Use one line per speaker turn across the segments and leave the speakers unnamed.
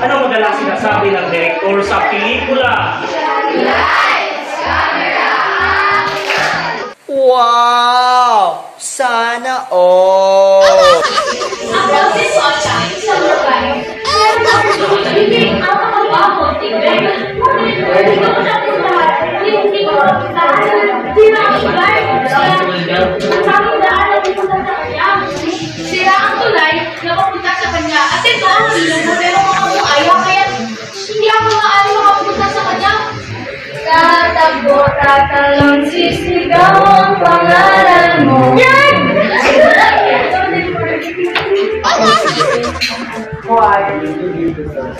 Ano madalas sinasabi ng direktor sa pelikula?
Lights, camera,
Wow! Sana all!
ang boses o siya, isang babae. Hindi, ang kapag-ako, tignan. Hindi ko siya puntahan. Hindi ko sira ang tulay. Ang saming daan na pupunta sa kanya. Sira ang tulay na papunta sa kanya. At ito ang ilong mo, pero makabuaya. Kaya hindi ako maaari makapunta sa kanya. Tatakbo, tatalon, sisigaw ang pangalan mo. Yan!
Kung ayaw dito dito sa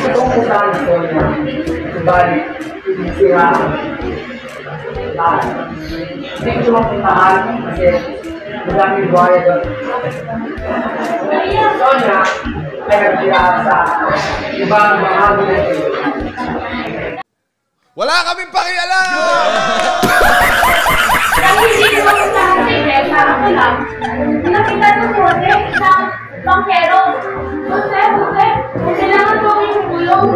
itong usahan ko niya, subalit, sira lahat. Hindi ko mapuntahan kasi madaming buhaya doon. Sonia ay nagsira sa ibang bahagi ng ito.
Wala kaming pakialam!
Kasi hindi ko mapuntahan sa inyo, parang ko lang. Nakita ko si Jose, isang bangkero. Jose, kailangan ko yung tulong.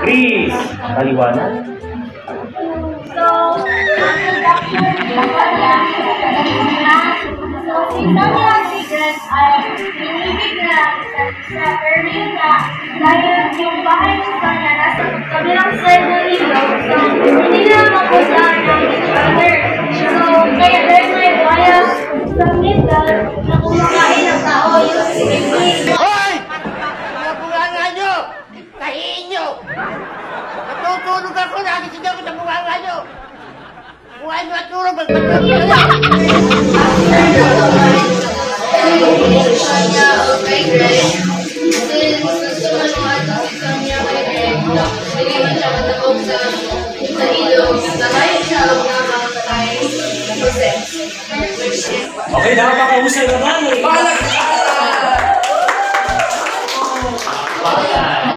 Chris, paliwanag.
So, ang production ng kanya, so si Sonia Tigres ay inibig na Erwin na dahil yung bahay ng Sonia nasa kabilang side ng ilog, so hindi na mapuntahan ng each other. So, kaya dahil may bias sa middle na kumakain ng tao yung sinipig.
Hoy! Mga bunganga nyo! Kahiin nyo! Natutulog ako, nakikita ko sa bunganga nyo! Buhay nyo at tulog, magpatulog nyo!
Sonia kay Greg. Since gusto mo naman si Sonia kay Greg, hindi man siya matakog sa ilog. Nakain siya ang mga patay. Jose.
Okay, nakapakausay naman.
Bahala